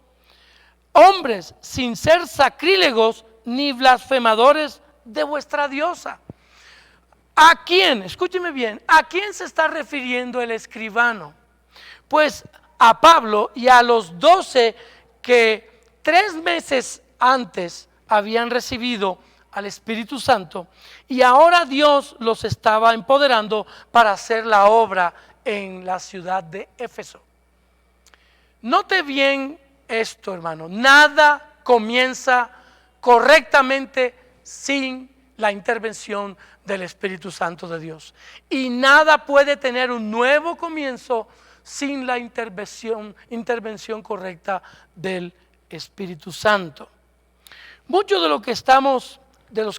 hombres sin ser sacrílegos ni blasfemadores de vuestra diosa. ¿A quién? Escúcheme bien, ¿a quién se está refiriendo el escribano? Pues a Pablo y a los 12 que 3 meses antes habían recibido al Espíritu Santo y ahora Dios los estaba empoderando para hacer la obra en la ciudad de Éfeso. Note bien esto, hermano, nada comienza correctamente sin la intervención del Espíritu Santo de Dios. Y nada puede tener un nuevo comienzo sin la intervención correcta del Espíritu Santo. Muchos de los que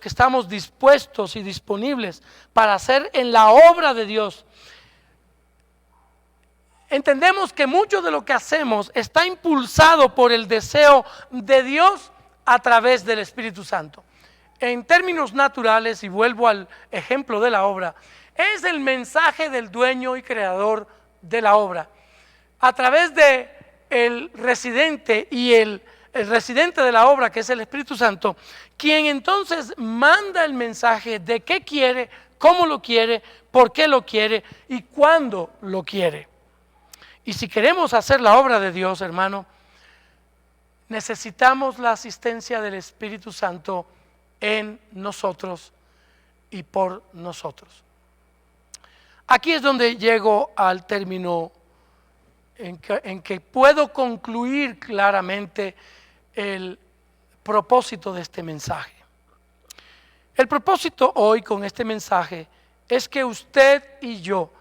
estamos dispuestos y disponibles para hacer en la obra de Dios, entendemos que mucho de lo que hacemos está impulsado por el deseo de Dios a través del Espíritu Santo. En términos naturales, y vuelvo al ejemplo de la obra, es el mensaje del dueño y creador de la obra. A través de el residente y el residente de la obra, que es el Espíritu Santo, quien entonces manda el mensaje de qué quiere, cómo lo quiere, por qué lo quiere y cuándo lo quiere. Y si queremos hacer la obra de Dios, hermano, necesitamos la asistencia del Espíritu Santo en nosotros y por nosotros. Aquí es donde llego al término en que puedo concluir claramente el propósito de este mensaje. El propósito hoy con este mensaje es que usted y yo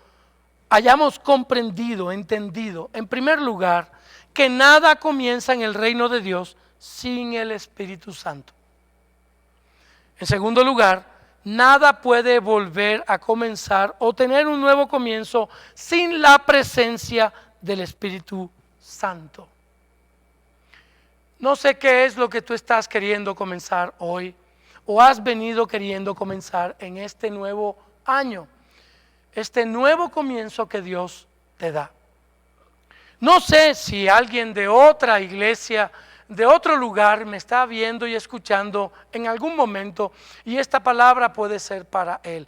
hayamos comprendido, entendido, en primer lugar, que nada comienza en el reino de Dios sin el Espíritu Santo. En segundo lugar, nada puede volver a comenzar o tener un nuevo comienzo sin la presencia del Espíritu Santo. No sé qué es lo que tú estás queriendo comenzar hoy o has venido queriendo comenzar en este nuevo año, este nuevo comienzo que Dios te da. No sé si alguien de otra iglesia, de otro lugar me está viendo y escuchando en algún momento y esta palabra puede ser para él.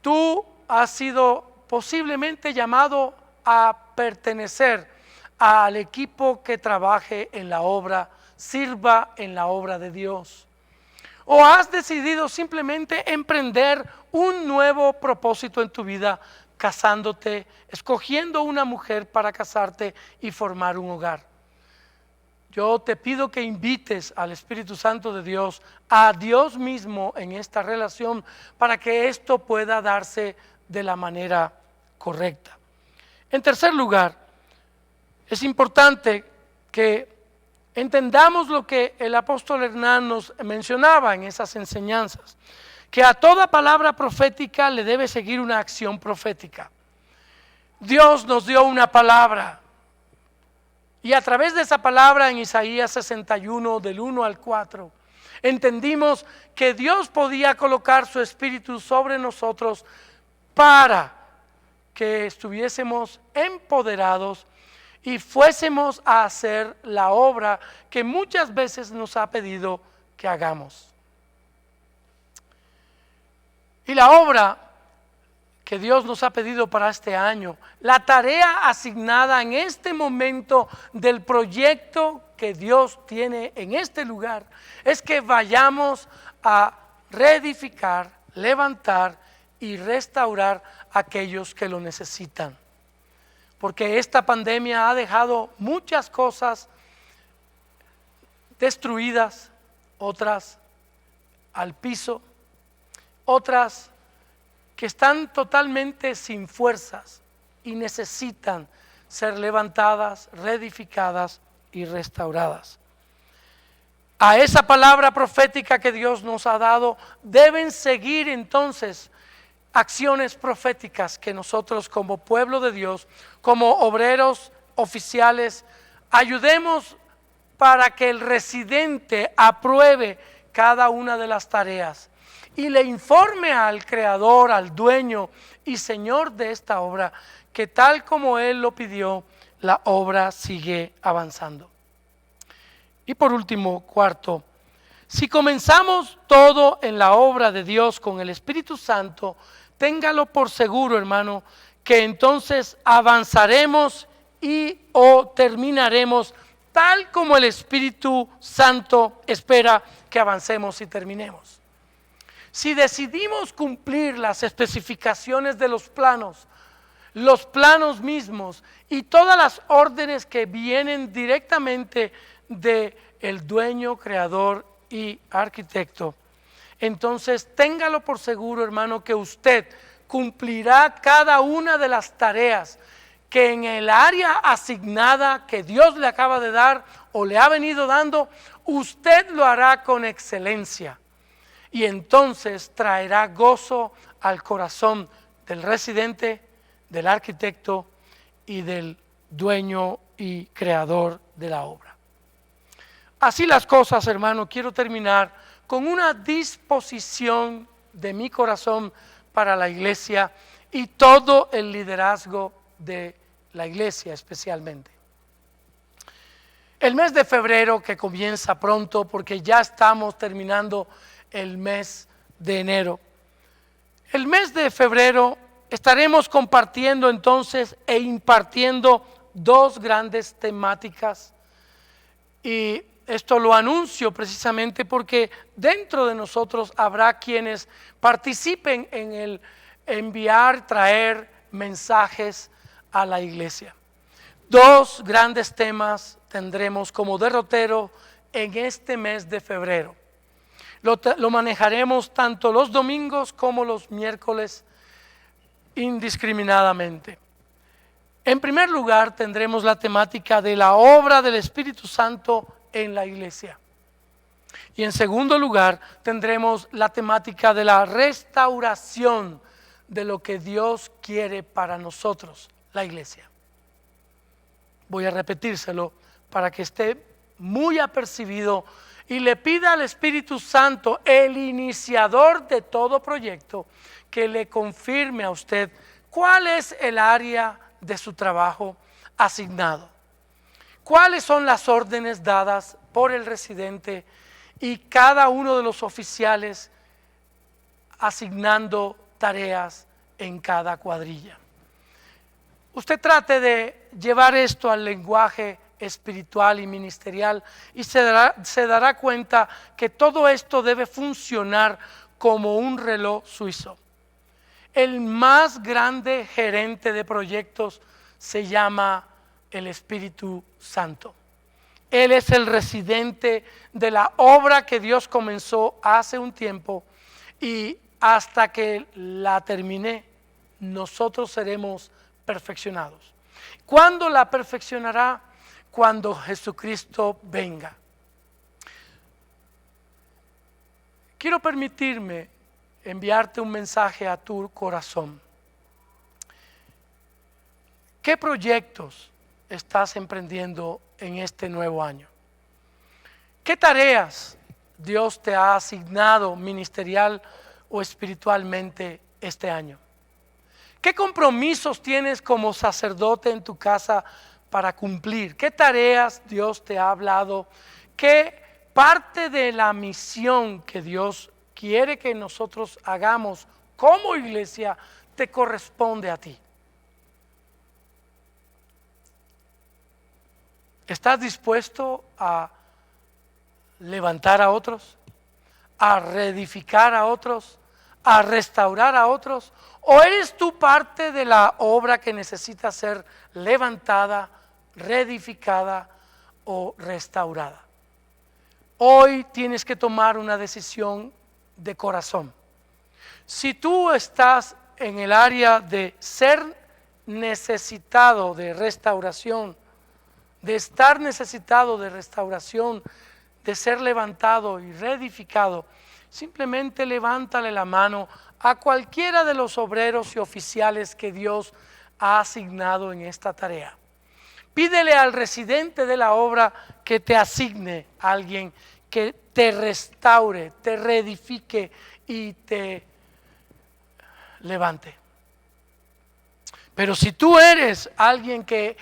Tú has sido posiblemente llamado a pertenecer al equipo que trabaje en la obra, sirva en la obra de Dios. O has decidido simplemente emprender un nuevo propósito en tu vida, casándote, escogiendo una mujer para casarte y formar un hogar. Yo te pido que invites al Espíritu Santo de Dios, a Dios mismo en esta relación, para que esto pueda darse de la manera correcta. En tercer lugar, es importante que entendamos lo que el apóstol Hernán nos mencionaba en esas enseñanzas, que a toda palabra profética le debe seguir una acción profética. Dios nos dio una palabra y a través de esa palabra en Isaías 61 del 1 al 4 entendimos que Dios podía colocar su Espíritu sobre nosotros para que estuviésemos empoderados y fuésemos a hacer la obra que muchas veces nos ha pedido que hagamos. Y la obra que Dios nos ha pedido para este año, la tarea asignada en este momento del proyecto que Dios tiene en este lugar, es que vayamos a reedificar, levantar y restaurar a aquellos que lo necesitan. Porque esta pandemia ha dejado muchas cosas destruidas, otras al piso, otras que están totalmente sin fuerzas y necesitan ser levantadas, reedificadas y restauradas. A esa palabra profética que Dios nos ha dado deben seguir entonces acciones proféticas que nosotros como pueblo de Dios, como obreros oficiales, ayudemos para que el residente apruebe cada una de las tareas y le informe al creador, al dueño y señor de esta obra, que tal como él lo pidió, la obra sigue avanzando. Y por último, cuarto, si comenzamos todo en la obra de Dios con el Espíritu Santo, téngalo por seguro, hermano, que entonces avanzaremos y o terminaremos tal como el Espíritu Santo espera que avancemos y terminemos. Si decidimos cumplir las especificaciones de los planos mismos y todas las órdenes que vienen directamente del dueño, creador y arquitecto, entonces téngalo por seguro, hermano, que usted cumplirá cada una de las tareas que en el área asignada que Dios le acaba de dar o le ha venido dando, usted lo hará con excelencia. Y entonces traerá gozo al corazón del residente, del arquitecto y del dueño y creador de la obra. Así las cosas, hermano, quiero terminar con una disposición de mi corazón para la iglesia y todo el liderazgo de la iglesia especialmente. El mes de febrero, que comienza pronto porque ya estamos terminando el mes de enero. El mes de febrero estaremos compartiendo entonces e impartiendo dos grandes temáticas, y esto lo anuncio precisamente porque dentro de nosotros habrá quienes participen en el enviar, traer mensajes a la iglesia. Dos grandes temas tendremos como derrotero en este mes de febrero. Lo manejaremos tanto los domingos como los miércoles indiscriminadamente. En primer lugar, tendremos la temática de la obra del Espíritu Santo en la iglesia. Y en segundo lugar, tendremos la temática de la restauración de lo que Dios quiere para nosotros, la iglesia. Voy a repetírselo para que esté muy apercibido y le pida al Espíritu Santo, el iniciador de todo proyecto, que le confirme a usted cuál es el área de su trabajo asignado, cuáles son las órdenes dadas por el residente y cada uno de los oficiales asignando tareas en cada cuadrilla. Usted trate de llevar esto al lenguaje espiritual y ministerial y se dará cuenta que todo esto debe funcionar como un reloj suizo. El más grande gerente de proyectos se llama el Espíritu Santo. Él es el residente de la obra que Dios comenzó hace un tiempo, y hasta que la termine, nosotros seremos perfeccionados. ¿Cuándo la perfeccionará? Cuando Jesucristo venga. Quiero permitirme enviarte un mensaje a tu corazón. ¿Qué proyectos estás emprendiendo en este nuevo año? ¿Qué tareas Dios te ha asignado ministerial o espiritualmente este año? ¿Qué compromisos tienes como sacerdote en tu casa para cumplir? ¿Qué tareas Dios te ha hablado? ¿Qué parte de la misión que Dios quiere que nosotros hagamos como iglesia te corresponde a ti? ¿Estás dispuesto a levantar a otros, a reedificar a otros, a restaurar a otros? ¿O eres tú parte de la obra que necesita ser levantada, reedificada o restaurada? Hoy tienes que tomar una decisión de corazón. Si tú estás en el área de ser necesitado de restauración, de estar necesitado de restauración, de ser levantado y reedificado, simplemente levántale la mano a cualquiera de los obreros y oficiales que Dios ha asignado en esta tarea. Pídele al residente de la obra que te asigne a alguien que te restaure, te reedifique y te levante. Pero si tú eres alguien que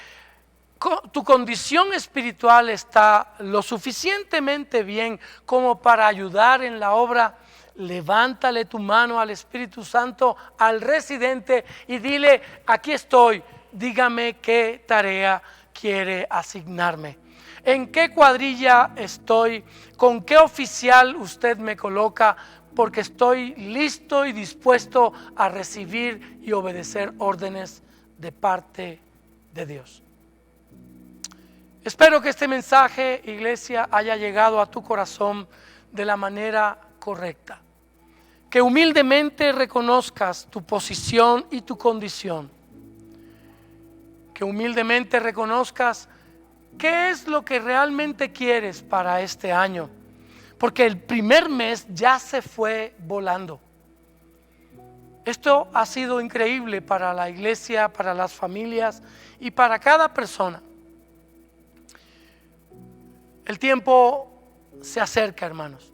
tu condición espiritual está lo suficientemente bien como para ayudar en la obra, levántale tu mano al Espíritu Santo, al residente, y dile: aquí estoy, dígame qué tarea quiere asignarme, en qué cuadrilla estoy, con qué oficial usted me coloca, porque estoy listo y dispuesto a recibir y obedecer órdenes de parte de Dios. Espero que este mensaje, iglesia, haya llegado a tu corazón de la manera correcta. Que humildemente reconozcas tu posición y tu condición. Que humildemente reconozcas qué es lo que realmente quieres para este año. Porque el primer mes ya se fue volando. Esto ha sido increíble para la iglesia, para las familias y para cada persona. El tiempo se acerca, hermanos.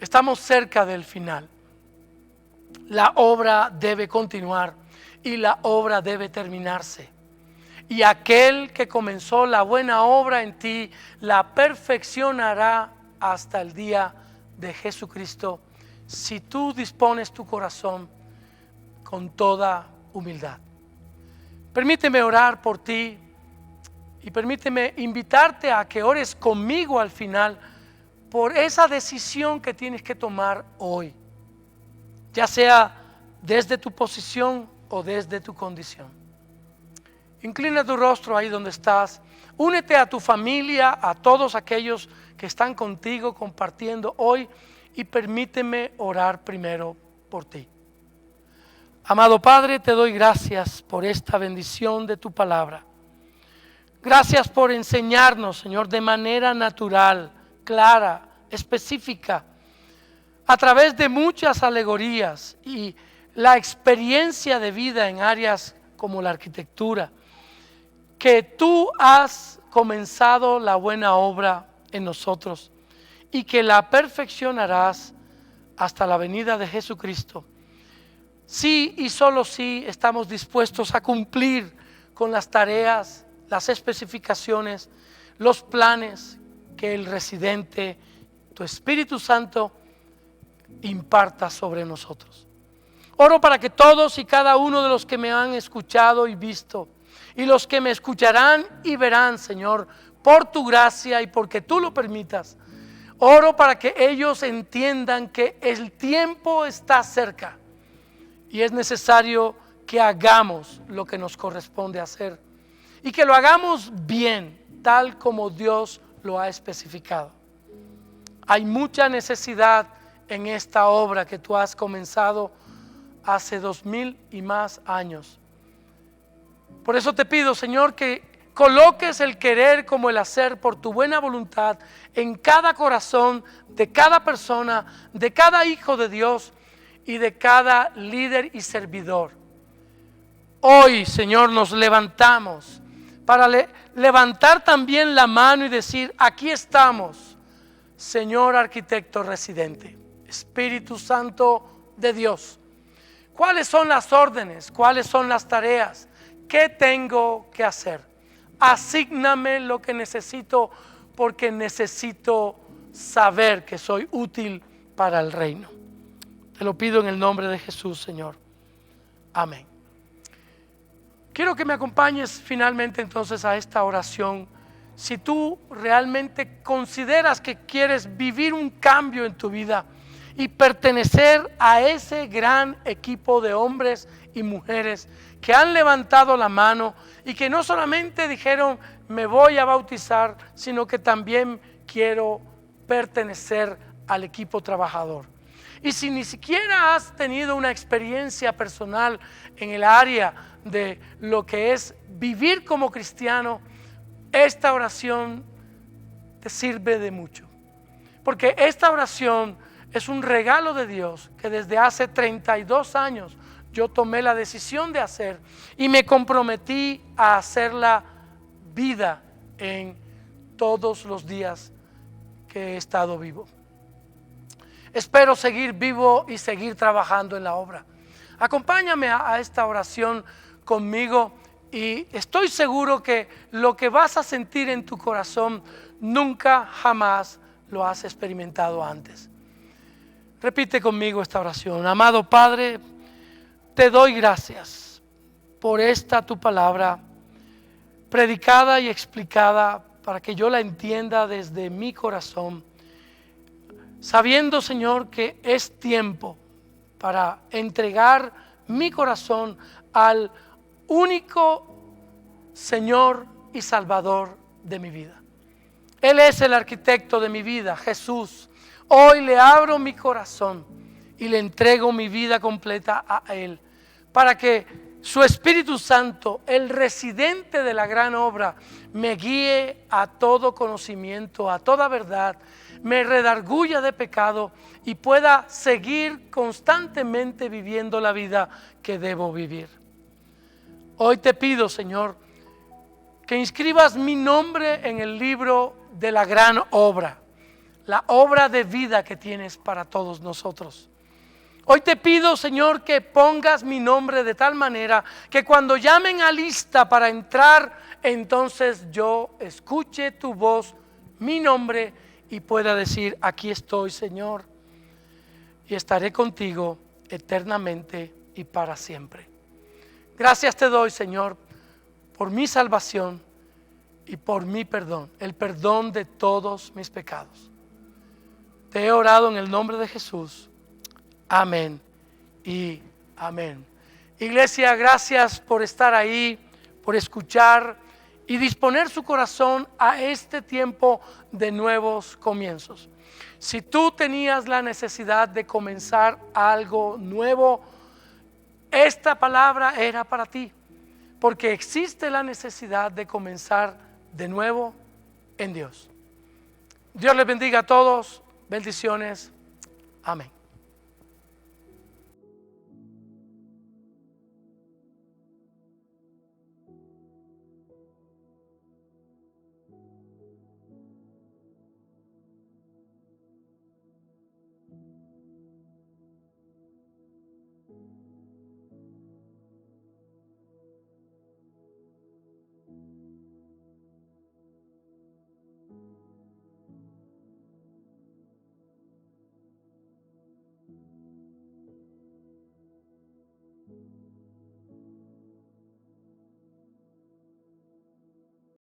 Estamos cerca del final. La obra debe continuar y la obra debe terminarse. Y aquel que comenzó la buena obra en ti, la perfeccionará hasta el día de Jesucristo, si tú dispones tu corazón con toda humildad. Permíteme orar por ti y permíteme invitarte a que ores conmigo al final por esa decisión que tienes que tomar hoy, ya sea desde tu posición o desde tu condición. Inclina tu rostro ahí donde estás. Únete a tu familia, a todos aquellos que están contigo compartiendo hoy, y permíteme orar primero por ti. Amado Padre, te doy gracias por esta bendición de tu palabra. Gracias por enseñarnos, Señor, de manera natural, clara, específica, a través de muchas alegorías y la experiencia de vida en áreas como la arquitectura, que tú has comenzado la buena obra en nosotros y que la perfeccionarás hasta la venida de Jesucristo. Sí y solo sí estamos dispuestos a cumplir con las tareas, las especificaciones, los planes que el residente, tu Espíritu Santo, imparta sobre nosotros. Oro para que todos y cada uno de los que me han escuchado y visto, y los que me escucharán y verán, Señor, por tu gracia y porque tú lo permitas, oro para que ellos entiendan que el tiempo está cerca y es necesario que hagamos lo que nos corresponde hacer y que lo hagamos bien, tal como Dios lo ha especificado. Hay mucha necesidad en esta obra que tú has comenzado hace 2000 y más años. Por eso te pido, Señor, que coloques el querer como el hacer por tu buena voluntad en cada corazón de cada persona, de cada hijo de Dios y de cada líder y servidor. Hoy, Señor, nos levantamos para levantar también la mano y decir: aquí estamos, Señor arquitecto residente, Espíritu Santo de Dios. ¿Cuáles son las órdenes? ¿Cuáles son las tareas? ¿Qué tengo que hacer? Asígname lo que necesito, porque necesito saber que soy útil para el reino. Te lo pido en el nombre de Jesús, Señor. Amén. Quiero que me acompañes finalmente entonces a esta oración. Si tú realmente consideras que quieres vivir un cambio en tu vida y pertenecer a ese gran equipo de hombres y mujeres que han levantado la mano y que no solamente dijeron me voy a bautizar, sino que también quiero pertenecer al equipo trabajador. Y si ni siquiera has tenido una experiencia personal en el área de lo que es vivir como cristiano, esta oración te sirve de mucho. Porque esta oración es un regalo de Dios que desde hace 32 años yo tomé la decisión de hacer y me comprometí a hacerla vida en todos los días que he estado vivo. Espero seguir vivo y seguir trabajando en la obra. Acompáñame a esta oración conmigo y estoy seguro que lo que vas a sentir en tu corazón nunca jamás lo has experimentado antes. Repite conmigo esta oración. Amado Padre, te doy gracias por esta tu palabra predicada y explicada para que yo la entienda desde mi corazón, sabiendo, Señor, que es tiempo para entregar mi corazón al único Señor y Salvador de mi vida. Él es el arquitecto de mi vida, Jesús. Hoy le abro mi corazón y le entrego mi vida completa a Él, para que su Espíritu Santo, el residente de la gran obra, me guíe a todo conocimiento, a toda verdad, me redarguya de pecado y pueda seguir constantemente viviendo la vida que debo vivir. Hoy te pido, Señor, que inscribas mi nombre en el libro de la gran obra, la obra de vida que tienes para todos nosotros. Hoy te pido, Señor, que pongas mi nombre de tal manera que cuando llamen a lista para entrar, entonces yo escuche tu voz, mi nombre, y pueda decir: aquí estoy, Señor. y estaré contigo eternamente y para siempre. Gracias te doy, Señor, por mi salvación y por mi perdón, el perdón de todos mis pecados. Te he orado en el nombre de Jesús. Amén y amén. Iglesia, gracias por estar ahí, por escuchar y disponer su corazón a este tiempo de nuevos comienzos. Si tú tenías la necesidad de comenzar algo nuevo, esta palabra era para ti, porque existe la necesidad de comenzar de nuevo en Dios. Dios les bendiga a todos. Bendiciones. Amén.